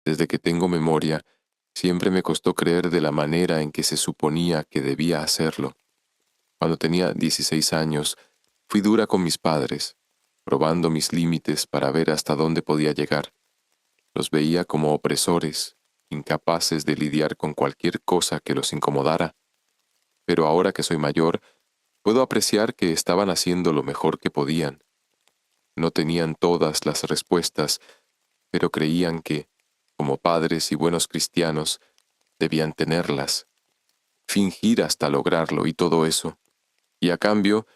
Desde que tengo memoria, siempre me costó creer de la manera en que se suponía que debía hacerlo. Cuando tenía 16 años, fui dura con mis padres, probando mis límites para ver hasta dónde podía llegar. Los veía como opresores, incapaces de lidiar con cualquier cosa que los incomodara. Pero ahora que soy mayor, puedo apreciar que estaban haciendo lo mejor que podían. No tenían todas las respuestas, pero creían que, como padres y buenos cristianos, debían tenerlas, fingir hasta lograrlo y todo eso. Y a cambio,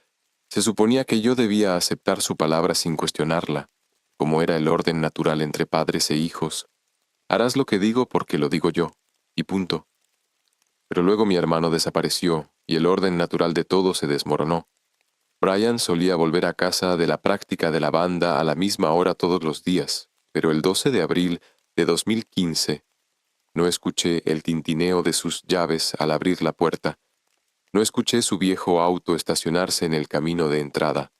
se suponía que yo debía aceptar su palabra sin cuestionarla, como era el orden natural entre padres e hijos. Harás lo que digo porque lo digo yo, y punto. Pero luego mi hermano desapareció y el orden natural de todo se desmoronó. Brian solía volver a casa de la práctica de la banda a la misma hora todos los días, pero el 12 de abril de 2015 no escuché el tintineo de sus llaves al abrir la puerta. No escuché su viejo auto estacionarse en el camino de entrada.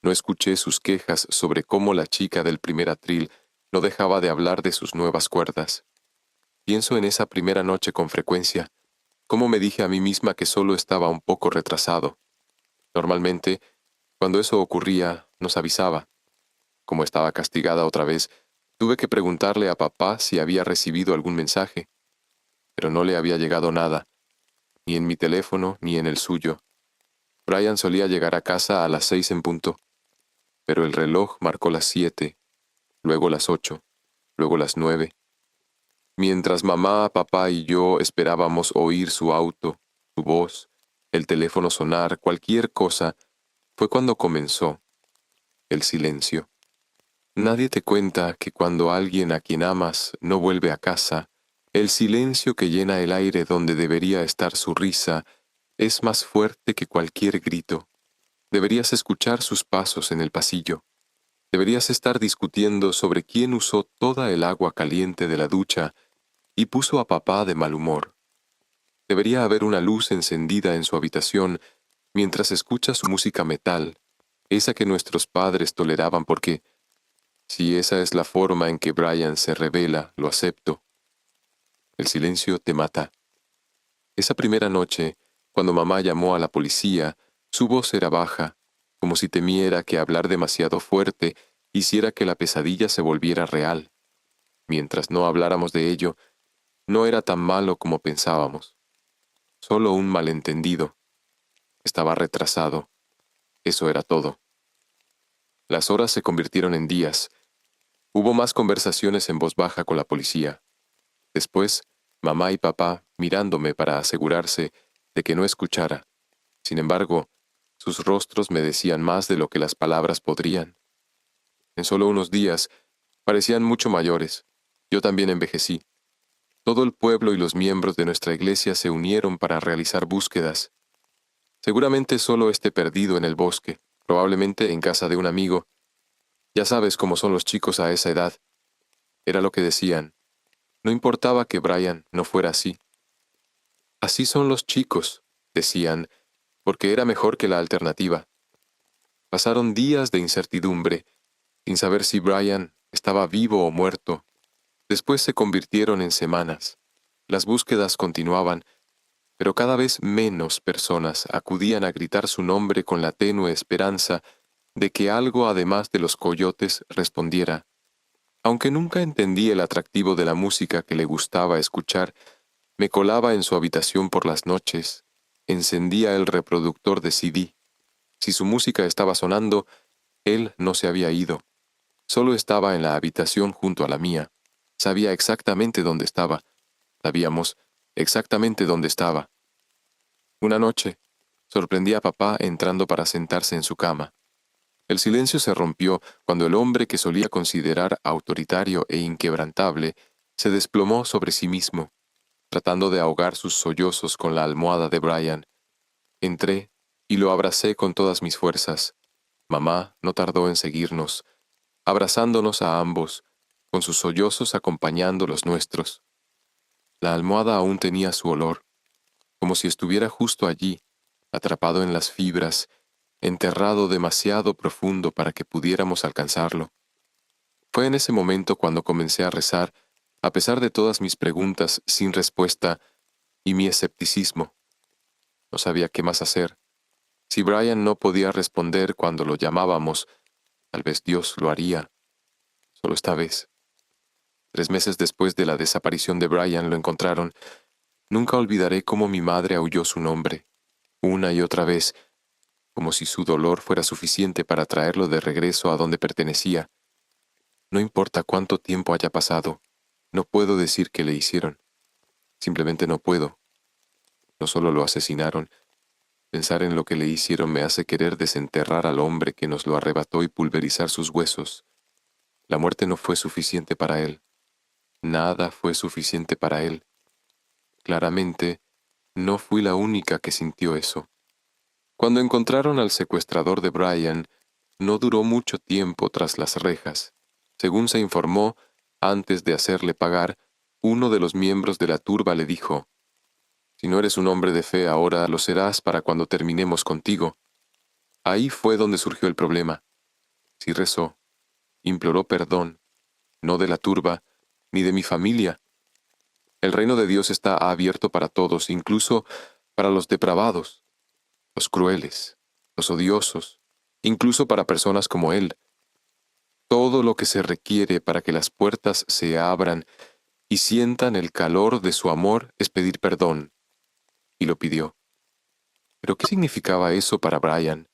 No escuché sus quejas sobre cómo la chica del primer atril no dejaba de hablar de sus nuevas cuerdas. Pienso en esa primera noche con frecuencia, cómo me dije a mí misma que solo estaba un poco retrasado. Normalmente, cuando eso ocurría, nos avisaba. Como estaba castigada otra vez, tuve que preguntarle a papá si había recibido algún mensaje, pero no le había llegado nada, ni en mi teléfono ni en el suyo. Brian solía llegar a casa a las 6 en punto, pero el reloj marcó las 7, luego las 8, luego las 9. Mientras mamá, papá y yo esperábamos oír su auto, su voz, el teléfono sonar, cualquier cosa, fue cuando comenzó el silencio. Nadie te cuenta que cuando alguien a quien amas no vuelve a casa, el silencio que llena el aire donde debería estar su risa es más fuerte que cualquier grito. Deberías escuchar sus pasos en el pasillo. Deberías estar discutiendo sobre quién usó toda el agua caliente de la ducha y puso a papá de mal humor. Debería haber una luz encendida en su habitación mientras escucha su música metal, esa que nuestros padres toleraban porque, si esa es la forma en que Brian se revela, lo acepto. El silencio te mata. Esa primera noche, cuando mamá llamó a la policía, su voz era baja, como si temiera que hablar demasiado fuerte hiciera que la pesadilla se volviera real. Mientras no habláramos de ello, no era tan malo como pensábamos. Solo un malentendido. Estaba retrasado. Eso era todo. Las horas se convirtieron en días. Hubo más conversaciones en voz baja con la policía. Después, mamá y papá mirándome para asegurarse de que no escuchara. Sin embargo, sus rostros me decían más de lo que las palabras podrían. En solo unos días, parecían mucho mayores. Yo también envejecí. Todo el pueblo y los miembros de nuestra iglesia se unieron para realizar búsquedas. Seguramente solo esté perdido en el bosque, probablemente en casa de un amigo. Ya sabes cómo son los chicos a esa edad. Era lo que decían. No importaba que Brian no fuera así. Así son los chicos, decían, porque era mejor que la alternativa. Pasaron días de incertidumbre, sin saber si Brian estaba vivo o muerto. Después se convirtieron en semanas. Las búsquedas continuaban, pero cada vez menos personas acudían a gritar su nombre con la tenue esperanza de que algo además de los coyotes respondiera. Aunque nunca entendí el atractivo de la música que le gustaba escuchar, me colaba en su habitación por las noches, encendía el reproductor de CD. Si su música estaba sonando, él no se había ido. Solo estaba en la habitación junto a la mía. Sabía exactamente dónde estaba. Sabíamos exactamente dónde estaba. Una noche, sorprendí a papá entrando para sentarse en su cama. El silencio se rompió cuando el hombre que solía considerar autoritario e inquebrantable se desplomó sobre sí mismo, tratando de ahogar sus sollozos con la almohada de Brian. Entré y lo abracé con todas mis fuerzas. Mamá no tardó en seguirnos, abrazándonos a ambos, con sus sollozos acompañando los nuestros. La almohada aún tenía su olor, como si estuviera justo allí, atrapado en las fibras, enterrado demasiado profundo para que pudiéramos alcanzarlo. Fue en ese momento cuando comencé a rezar A pesar de todas mis preguntas sin respuesta y mi escepticismo, no sabía qué más hacer. Si Brian no podía responder cuando lo llamábamos, tal vez Dios lo haría, solo esta vez. 3 meses después de la desaparición de Brian lo encontraron. Nunca olvidaré cómo mi madre aulló su nombre, una y otra vez, como si su dolor fuera suficiente para traerlo de regreso a donde pertenecía. No importa cuánto tiempo haya pasado, no puedo decir qué le hicieron. Simplemente no puedo. No solo lo asesinaron, pensar en lo que le hicieron me hace querer desenterrar al hombre que nos lo arrebató y pulverizar sus huesos. La muerte no fue suficiente para él. Nada fue suficiente para él. Claramente, no fui la única que sintió eso. Cuando encontraron al secuestrador de Brian, no duró mucho tiempo tras las rejas. Según se informó, antes de hacerle pagar, uno de los miembros de la turba le dijo: «Si no eres un hombre de fe ahora, lo serás para cuando terminemos contigo». Ahí fue donde surgió el problema. Sí rezó, imploró perdón, no de la turba, ni de mi familia. El reino de Dios está abierto para todos, incluso para los depravados, los crueles, los odiosos, incluso para personas como él. Todo lo que se requiere para que las puertas se abran y sientan el calor de su amor es pedir perdón. Y lo pidió. ¿Pero qué significaba eso para Brian?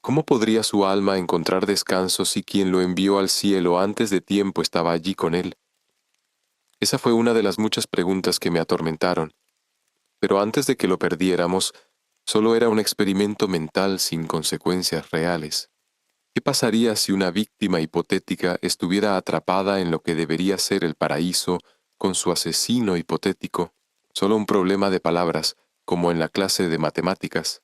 ¿Cómo podría su alma encontrar descanso si quien lo envió al cielo antes de tiempo estaba allí con él? Esa fue una de las muchas preguntas que me atormentaron. Pero antes de que lo perdiéramos, solo era un experimento mental sin consecuencias reales. ¿Qué pasaría si una víctima hipotética estuviera atrapada en lo que debería ser el paraíso con su asesino hipotético? Solo un problema de palabras, como en la clase de matemáticas.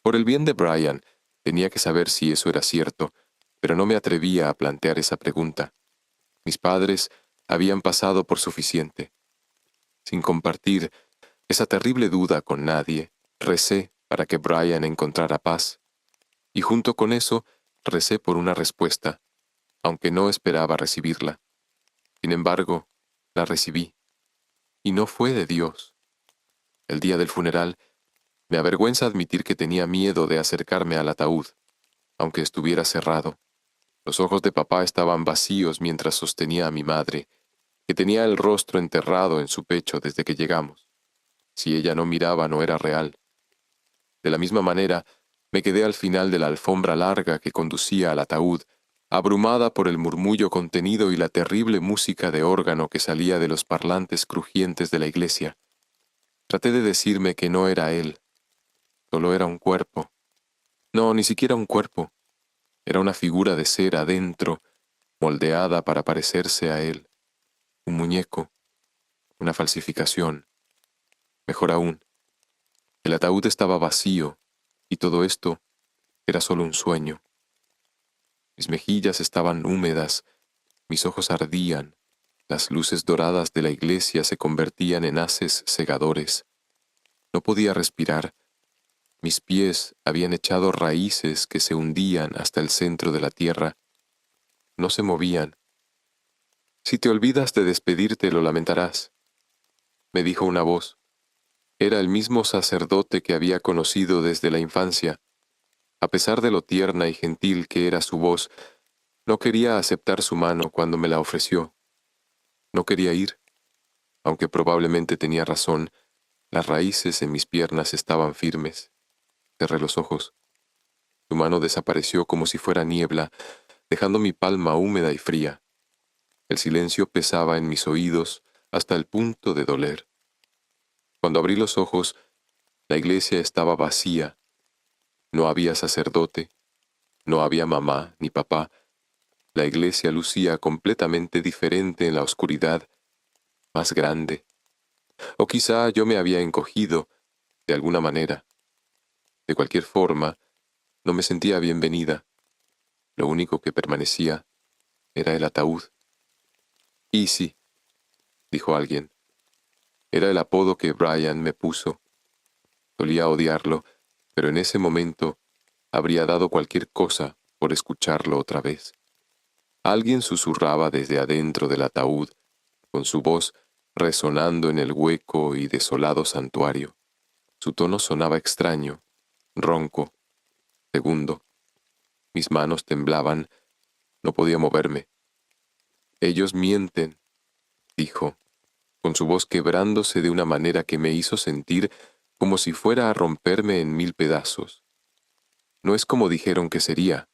Por el bien de Brian, tenía que saber si eso era cierto, pero no me atrevía a plantear esa pregunta. Mis padres habían pasado por suficiente. Sin compartir esa terrible duda con nadie, recé para que Brian encontrara paz. Y junto con eso, recé por una respuesta, aunque no esperaba recibirla. Sin embargo, la recibí, y no fue de Dios. El día del funeral, me avergüenza admitir que tenía miedo de acercarme al ataúd, aunque estuviera cerrado. Los ojos de papá estaban vacíos mientras sostenía a mi madre, que tenía el rostro enterrado en su pecho desde que llegamos. Si ella no miraba, no era real. De la misma manera, me quedé al final de la alfombra larga que conducía al ataúd, abrumada por el murmullo contenido y la terrible música de órgano que salía de los parlantes crujientes de la iglesia. Traté de decirme que no era él, solo era un cuerpo. No, ni siquiera un cuerpo. Era una figura de cera adentro, moldeada para parecerse a él. Un muñeco, una falsificación. Mejor aún, el ataúd estaba vacío, y todo esto era solo un sueño. Mis mejillas estaban húmedas, mis ojos ardían, las luces doradas de la iglesia se convertían en haces cegadores. No podía respirar. Mis pies habían echado raíces que se hundían hasta el centro de la tierra. No se movían. «Si te olvidas de despedirte, lo lamentarás», me dijo una voz. Era el mismo sacerdote que había conocido desde la infancia. A pesar de lo tierna y gentil que era su voz, no quería aceptar su mano cuando me la ofreció. No quería ir, aunque probablemente tenía razón. Las raíces en mis piernas estaban firmes. Cerré los ojos. Su mano desapareció como si fuera niebla, dejando mi palma húmeda y fría. El silencio pesaba en mis oídos hasta el punto de doler. Cuando abrí los ojos, la iglesia estaba vacía. No había sacerdote, no había mamá ni papá. La iglesia lucía completamente diferente en la oscuridad, más grande. O quizá yo me había encogido, de alguna manera. De cualquier forma, no me sentía bienvenida. Lo único que permanecía era el ataúd. «Easy», dijo alguien. Era el apodo que Brian me puso. Solía odiarlo, pero en ese momento habría dado cualquier cosa por escucharlo otra vez. Alguien susurraba desde adentro del ataúd, con su voz resonando en el hueco y desolado santuario. Su tono sonaba extraño, ronco, segundo. Mis manos temblaban, no podía moverme. Ellos mienten, dijo, con su voz quebrándose de una manera que me hizo sentir como si fuera a romperme en 1000 pedazos. No es como dijeron que sería.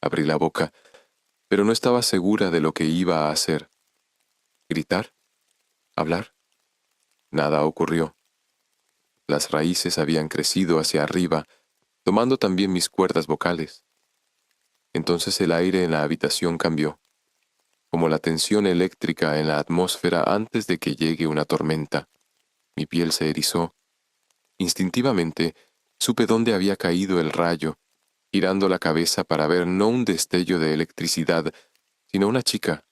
Abrí la boca, pero no estaba segura de lo que iba a hacer. ¿Gritar? ¿Hablar? Nada ocurrió. Las raíces habían crecido hacia arriba, tomando también mis cuerdas vocales. Entonces el aire en la habitación cambió, como la tensión eléctrica en la atmósfera antes de que llegue una tormenta. Mi piel se erizó. Instintivamente supe dónde había caído el rayo, girando la cabeza para ver no un destello de electricidad, sino una chica.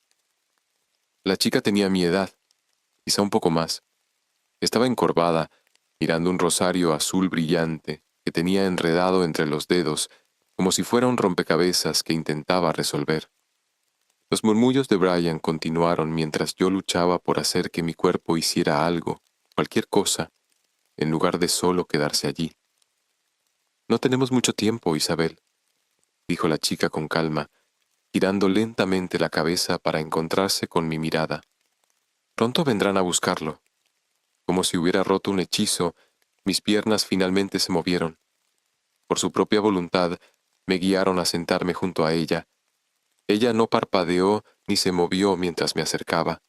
La chica tenía mi edad, quizá un poco más. Estaba encorvada, mirando un rosario azul brillante que tenía enredado entre los dedos, como si fuera un rompecabezas que intentaba resolver. Los murmullos de Brian continuaron mientras yo luchaba por hacer que mi cuerpo hiciera algo, cualquier cosa, en lugar de solo quedarse allí. No tenemos mucho tiempo, Isabel, dijo la chica con calma, girando lentamente la cabeza para encontrarse con mi mirada. Pronto vendrán a buscarlo. Como si hubiera roto un hechizo, mis piernas finalmente se movieron. Por su propia voluntad, me guiaron a sentarme junto a ella. Ella no parpadeó ni se movió mientras me acercaba.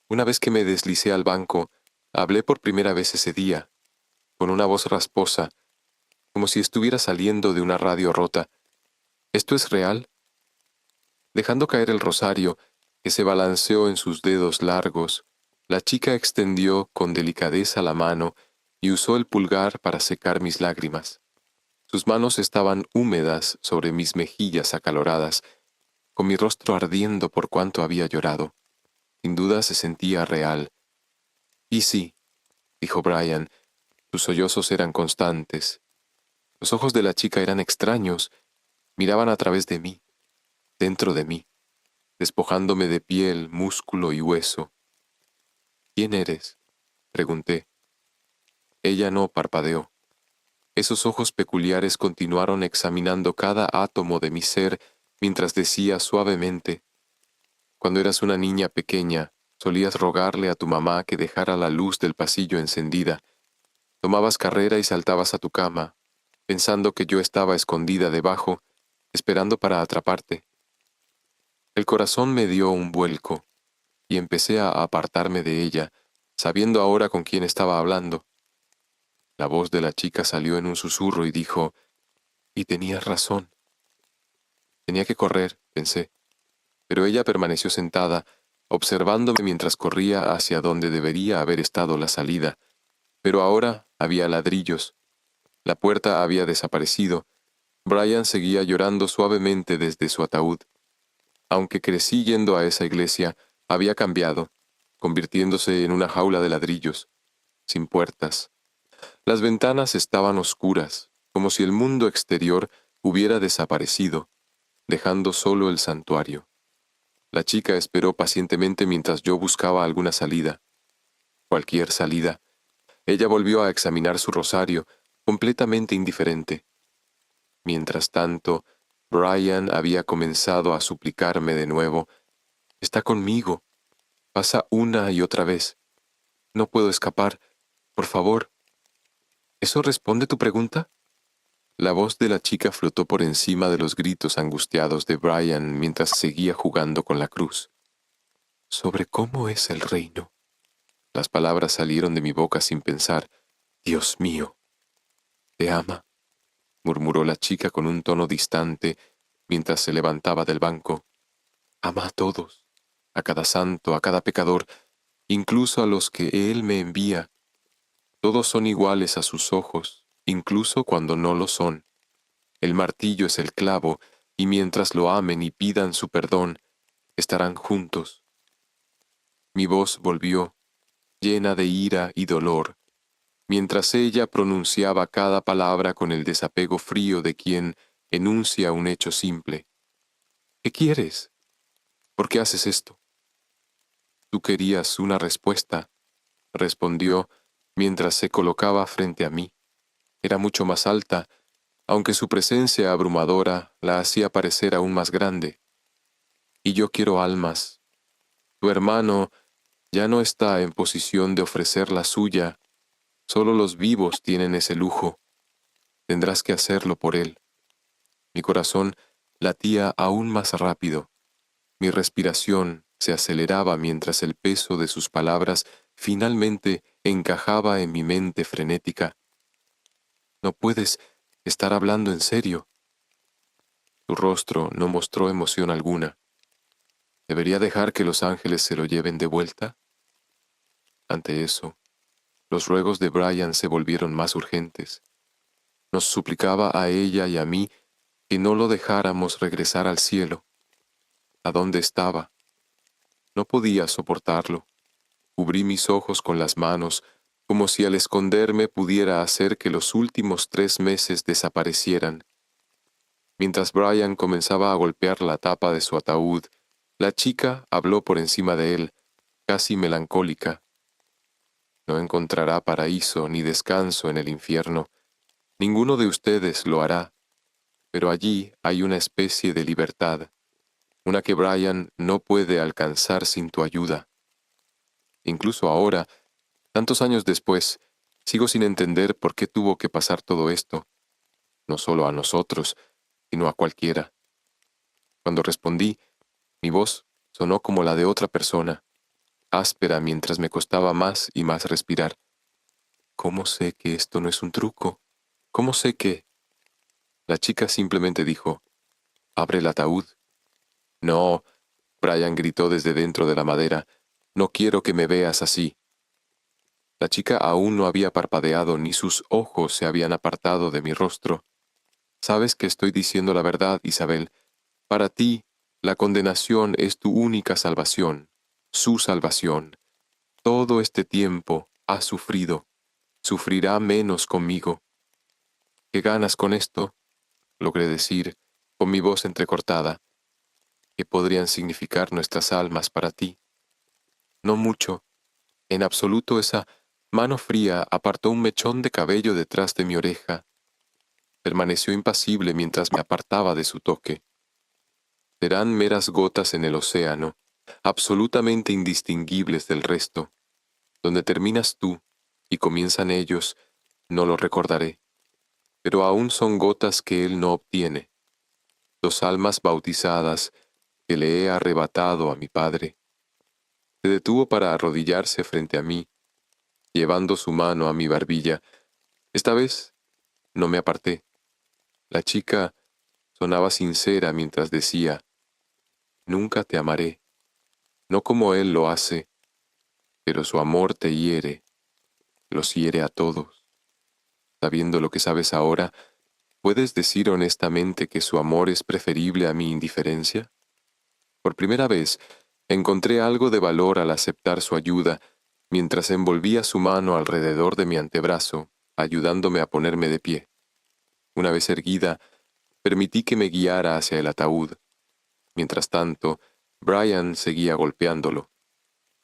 Una vez que me deslicé al banco, hablé por primera vez ese día, con una voz rasposa, como si estuviera saliendo de una radio rota. ¿Esto es real? Dejando caer el rosario, que se balanceó en sus dedos largos, la chica extendió con delicadeza la mano y usó el pulgar para secar mis lágrimas. Sus manos estaban húmedas sobre mis mejillas acaloradas, con mi rostro ardiendo por cuanto había llorado. Sin duda se sentía real. Y sí, dijo Brian, sus sollozos eran constantes. Los ojos de la chica eran extraños, miraban a través de mí, dentro de mí, despojándome de piel, músculo y hueso. ¿Quién eres? Pregunté. Ella no parpadeó. Esos ojos peculiares continuaron examinando cada átomo de mi ser mientras decía suavemente: cuando eras una niña pequeña, solías rogarle a tu mamá que dejara la luz del pasillo encendida. Tomabas carrera y saltabas a tu cama, pensando que yo estaba escondida debajo, esperando para atraparte. El corazón me dio un vuelco y empecé a apartarme de ella, sabiendo ahora con quién estaba hablando. La voz de la chica salió en un susurro y dijo: y tenías razón. Tenía que correr, pensé, pero ella permaneció sentada, observándome mientras corría hacia donde debería haber estado la salida. Pero ahora había ladrillos. La puerta había desaparecido. Brian seguía llorando suavemente desde su ataúd. Aunque crecí yendo a esa iglesia, había cambiado, convirtiéndose en una jaula de ladrillos, sin puertas. Las ventanas estaban oscuras, como si el mundo exterior hubiera desaparecido, dejando solo el santuario. La chica esperó pacientemente mientras yo buscaba alguna salida. Cualquier salida. Ella volvió a examinar su rosario, completamente indiferente. Mientras tanto, Brian había comenzado a suplicarme de nuevo: «Está conmigo. Pasa una y otra vez. No puedo escapar. Por favor». ¿Eso responde tu pregunta? La voz de la chica flotó por encima de los gritos angustiados de Brian mientras seguía jugando con la cruz. «Sobre cómo es el reino». Las palabras salieron de mi boca sin pensar. «Dios mío». «¿Te ama?», murmuró la chica con un tono distante mientras se levantaba del banco. «Ama a todos, a cada santo, a cada pecador, incluso a los que Él me envía. Todos son iguales a sus ojos, incluso cuando no lo son. El martillo es el clavo, y mientras lo amen y pidan su perdón, estarán juntos». Mi voz volvió, llena de ira y dolor, mientras ella pronunciaba cada palabra con el desapego frío de quien enuncia un hecho simple. «¿Qué quieres? ¿Por qué haces esto?» tú querías una respuesta, respondió mientras se colocaba frente a mí. Era mucho más alta, aunque su presencia abrumadora la hacía parecer aún más grande. Y yo quiero almas. Tu hermano ya no está en posición de ofrecer la suya. Solo los vivos tienen ese lujo. Tendrás que hacerlo por él. Mi corazón latía aún más rápido. Mi respiración se aceleraba mientras el peso de sus palabras finalmente encajaba en mi mente frenética. No puedes estar hablando en serio. Su rostro no mostró emoción alguna. ¿Debería dejar que los ángeles se lo lleven de vuelta? Ante eso, los ruegos de Brian se volvieron más urgentes. Nos suplicaba a ella y a mí que no lo dejáramos regresar al cielo. ¿A dónde estaba? No podía soportarlo. Cubrí mis ojos con las manos, como si al esconderme pudiera hacer que los últimos 3 meses desaparecieran. Mientras Brian comenzaba a golpear la tapa de su ataúd, la chica habló por encima de él, casi melancólica. No encontrará paraíso ni descanso en el infierno. Ninguno de ustedes lo hará, pero allí hay una especie de libertad, una que Brian no puede alcanzar sin tu ayuda. Incluso ahora, tantos años después, sigo sin entender por qué tuvo que pasar todo esto, no solo a nosotros, sino a cualquiera. Cuando respondí, mi voz sonó como la de otra persona, áspera mientras me costaba más y más respirar. ¿Cómo sé que esto no es un truco? ¿Cómo sé que...? La chica simplemente dijo, «Abre el ataúd». «No», Brian gritó desde dentro de la madera, «no quiero que me veas así». La chica aún no había parpadeado ni sus ojos se habían apartado de mi rostro. «Sabes que estoy diciendo la verdad, Isabel. Para ti, la condenación es tu única salvación, su salvación. Todo este tiempo has sufrido. Sufrirá menos conmigo». «¿Qué ganas con esto?», logré decir, con mi voz entrecortada. «¿Qué podrían significar nuestras almas para ti?». «No mucho. En absoluto esa mano fría apartó un mechón de cabello detrás de mi oreja. Permaneció impasible mientras me apartaba de su toque. Serán meras gotas en el océano, absolutamente indistinguibles del resto. Donde terminas tú y comienzan ellos, no lo recordaré. Pero aún son gotas que él no obtiene. 2 almas bautizadas que le he arrebatado a mi padre». Se detuvo para arrodillarse frente a mí, llevando su mano a mi barbilla. Esta vez no me aparté. La chica sonaba sincera mientras decía, «Nunca te amaré, no como él lo hace, pero su amor te hiere, los hiere a todos. Sabiendo lo que sabes ahora, ¿puedes decir honestamente que su amor es preferible a mi indiferencia?». Por primera vez, encontré algo de valor al aceptar su ayuda, mientras envolvía su mano alrededor de mi antebrazo, ayudándome a ponerme de pie. Una vez erguida, permití que me guiara hacia el ataúd. Mientras tanto, Brian seguía golpeándolo.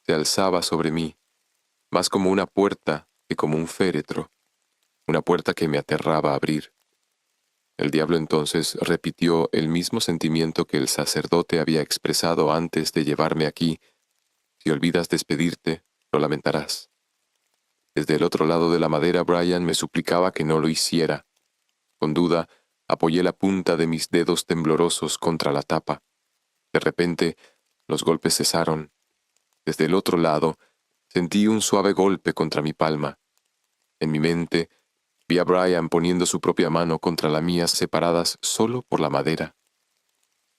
Se alzaba sobre mí, más como una puerta que como un féretro, una puerta que me aterraba abrir. El diablo entonces repitió el mismo sentimiento que el sacerdote había expresado antes de llevarme aquí. «Si olvidas despedirte, lo lamentarás». Desde el otro lado de la madera, Brian me suplicaba que no lo hiciera. Con duda, apoyé la punta de mis dedos temblorosos contra la tapa. De repente, los golpes cesaron. Desde el otro lado, sentí un suave golpe contra mi palma. En mi mente, vi a Brian poniendo su propia mano contra la mía, separadas solo por la madera.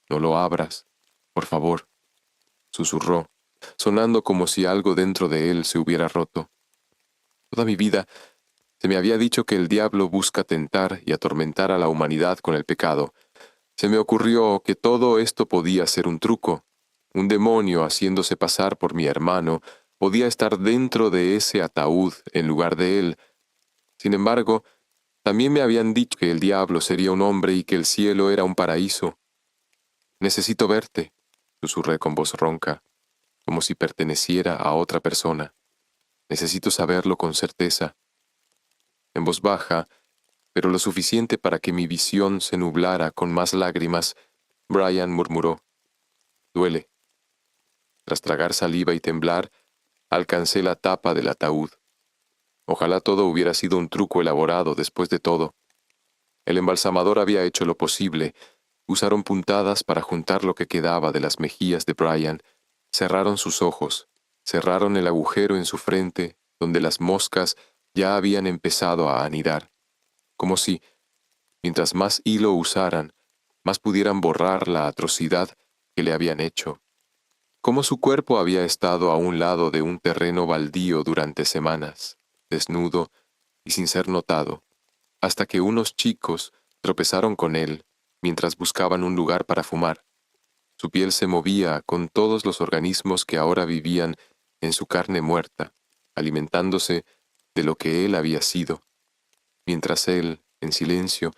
«No lo abras, por favor», susurró, sonando como si algo dentro de él se hubiera roto. Toda mi vida se me había dicho que el diablo busca tentar y atormentar a la humanidad con el pecado. Se me ocurrió que todo esto podía ser un truco. Un demonio haciéndose pasar por mi hermano podía estar dentro de ese ataúd en lugar de él. Sin embargo, también me habían dicho que el diablo sería un hombre y que el cielo era un paraíso. «Necesito verte», susurré con voz ronca. como si perteneciera a otra persona. Necesito saberlo con certeza. En voz baja, pero lo suficiente para que mi visión se nublara con más lágrimas, Brian murmuró: «Duele». Tras tragar saliva y temblar, alcancé la tapa del ataúd. Ojalá todo hubiera sido un truco elaborado después de todo. El embalsamador había hecho lo posible. Usaron puntadas para juntar lo que quedaba de las mejillas de Brian. Cerraron sus ojos, cerraron el agujero en su frente, donde las moscas ya habían empezado a anidar, como si, mientras más hilo usaran, más pudieran borrar la atrocidad que le habían hecho. Como su cuerpo había estado a un lado de un terreno baldío durante semanas, desnudo y sin ser notado, hasta que unos chicos tropezaron con él mientras buscaban un lugar para fumar. Su piel se movía con todos los organismos que ahora vivían en su carne muerta, alimentándose de lo que él había sido, mientras él, en silencio,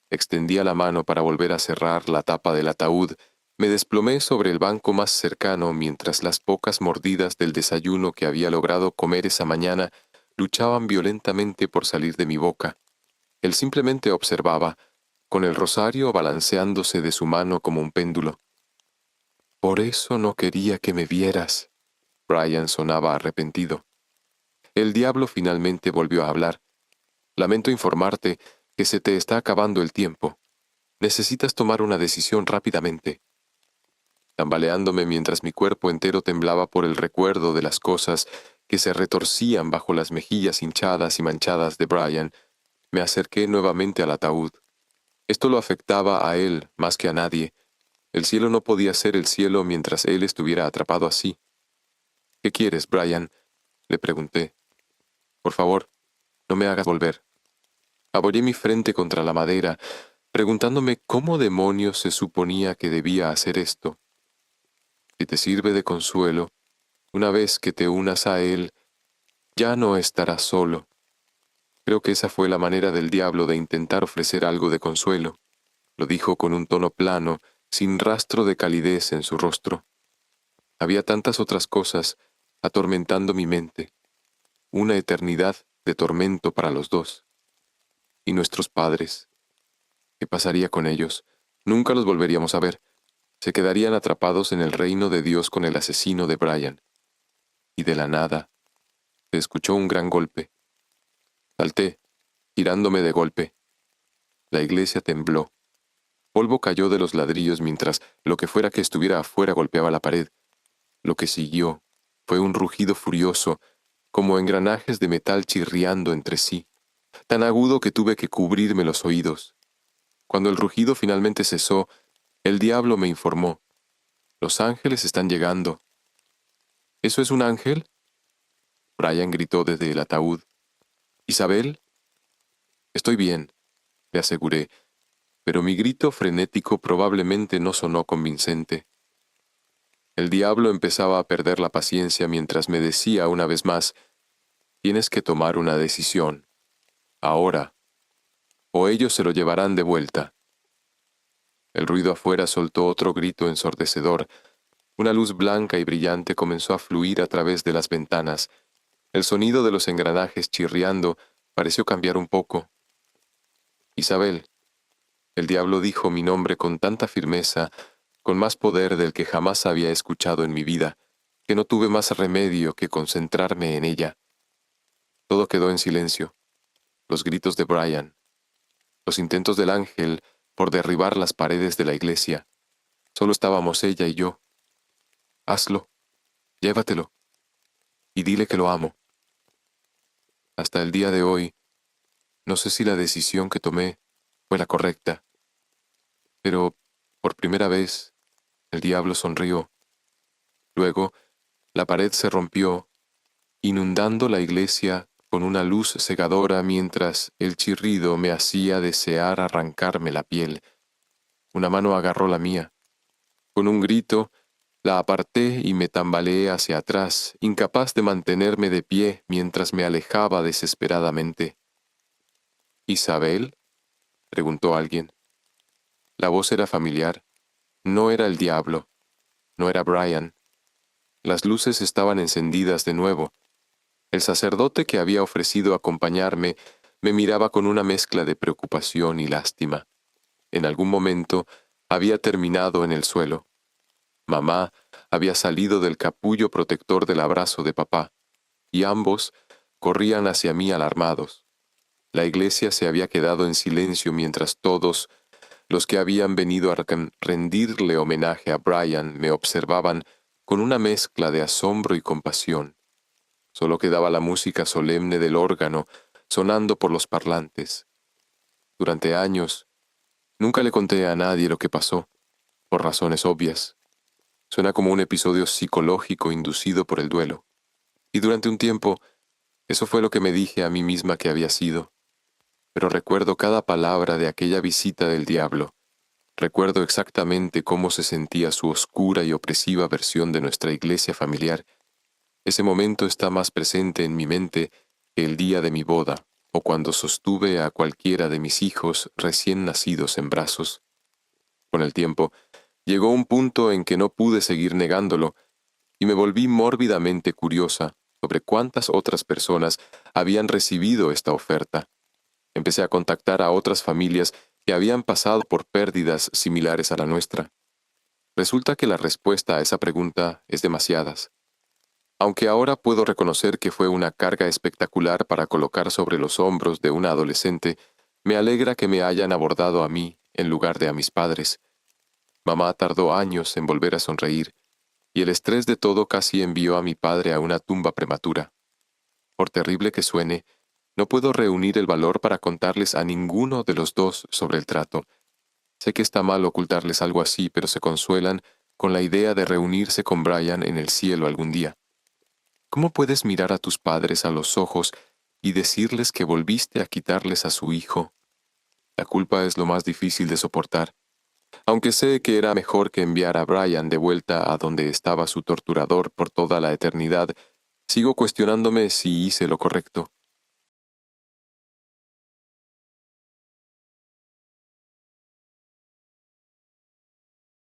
extendía la mano para volver a cerrar la tapa del ataúd. Me desplomé sobre el banco más cercano mientras las pocas mordidas del desayuno que había logrado comer esa mañana luchaban violentamente por salir de mi boca. Él simplemente observaba, con el rosario balanceándose de su mano como un péndulo. «Por eso no quería que me vieras». Brian sonaba arrepentido. El diablo finalmente volvió a hablar. «Lamento informarte que se te está acabando el tiempo. Necesitas tomar una decisión rápidamente». Tambaleándome mientras mi cuerpo entero temblaba por el recuerdo de las cosas que se retorcían bajo las mejillas hinchadas y manchadas de Brian, me acerqué nuevamente al ataúd. Esto lo afectaba a él más que a nadie. El cielo no podía ser el cielo mientras él estuviera atrapado así. «¿Qué quieres, Brian?», le pregunté. «Por favor, no me hagas volver». Apoyé mi frente contra la madera, preguntándome cómo demonios se suponía que debía hacer esto. «Si te sirve de consuelo, una vez que te unas a él, ya no estarás solo». Creo que esa fue la manera del diablo de intentar ofrecer algo de consuelo. Lo dijo con un tono plano, sin rastro de calidez en su rostro. Había tantas otras cosas atormentando mi mente, una eternidad de tormento para los dos. Y nuestros padres, ¿qué pasaría con ellos? Nunca los volveríamos a ver. Se quedarían atrapados en el reino de Dios con el asesino de Brian. Y de la nada, se escuchó un gran golpe. Salté, girándome de golpe. La iglesia tembló. Polvo cayó de los ladrillos mientras lo que fuera que estuviera afuera golpeaba la pared. Lo que siguió fue un rugido furioso, como engranajes de metal chirriando entre sí, tan agudo que tuve que cubrirme los oídos. Cuando el rugido finalmente cesó, el diablo me informó: «Los ángeles están llegando». «¿Eso es un ángel?», Brian gritó desde el ataúd. «¿Isabel?». «Estoy bien», le aseguré, pero mi grito frenético probablemente no sonó convincente. El diablo empezaba a perder la paciencia mientras me decía una vez más: «Tienes que tomar una decisión, ahora, o ellos se lo llevarán de vuelta». El ruido afuera soltó otro grito ensordecedor. Una luz blanca y brillante comenzó a fluir a través de las ventanas. El sonido de los engranajes chirriando pareció cambiar un poco. «Isabel». El diablo dijo mi nombre con tanta firmeza, con más poder del que jamás había escuchado en mi vida, que no tuve más remedio que concentrarme en ella. Todo quedó en silencio. Los gritos de Brian, los intentos del ángel por derribar las paredes de la iglesia. Solo estábamos ella y yo. «Hazlo, llévatelo, y dile que lo amo». Hasta el día de hoy, no sé si la decisión que tomé fue la correcta, pero por primera vez el diablo sonrió. Luego, la pared se rompió, inundando la iglesia con una luz cegadora mientras el chirrido me hacía desear arrancarme la piel. Una mano agarró la mía. Con un grito, la aparté y me tambaleé hacia atrás, incapaz de mantenerme de pie mientras me alejaba desesperadamente. «¿Isabel?», preguntó alguien. La voz era familiar. No era el diablo. No era Brian. Las luces estaban encendidas de nuevo. El sacerdote que había ofrecido acompañarme me miraba con una mezcla de preocupación y lástima. En algún momento había terminado en el suelo. Mamá había salido del capullo protector del abrazo de papá, y ambos corrían hacia mí alarmados. La iglesia se había quedado en silencio mientras todos los que habían venido a rendirle homenaje a Brian me observaban con una mezcla de asombro y compasión. Solo quedaba la música solemne del órgano sonando por los parlantes. Durante años, nunca le conté a nadie lo que pasó, por razones obvias. Suena como un episodio psicológico inducido por el duelo. Y durante un tiempo, eso fue lo que me dije a mí misma que había sido. Pero recuerdo cada palabra de aquella visita del diablo. Recuerdo exactamente cómo se sentía su oscura y opresiva versión de nuestra iglesia familiar. Ese momento está más presente en mi mente que el día de mi boda, o cuando sostuve a cualquiera de mis hijos recién nacidos en brazos. Con el tiempo, llegó un punto en que no pude seguir negándolo, y me volví mórbidamente curiosa sobre cuántas otras personas habían recibido esta oferta. Empecé a contactar a otras familias que habían pasado por pérdidas similares a la nuestra. Resulta que la respuesta a esa pregunta es demasiadas. Aunque ahora puedo reconocer que fue una carga espectacular para colocar sobre los hombros de una adolescente, me alegra que me hayan abordado a mí en lugar de a mis padres. Mamá tardó años en volver a sonreír, y el estrés de todo casi envió a mi padre a una tumba prematura. Por terrible que suene, no puedo reunir el valor para contarles a ninguno de los dos sobre el trato. Sé que está mal ocultarles algo así, pero se consuelan con la idea de reunirse con Brian en el cielo algún día. ¿Cómo puedes mirar a tus padres a los ojos y decirles que volviste a quitarles a su hijo? La culpa es lo más difícil de soportar. Aunque sé que era mejor que enviar a Brian de vuelta a donde estaba su torturador por toda la eternidad, sigo cuestionándome si hice lo correcto.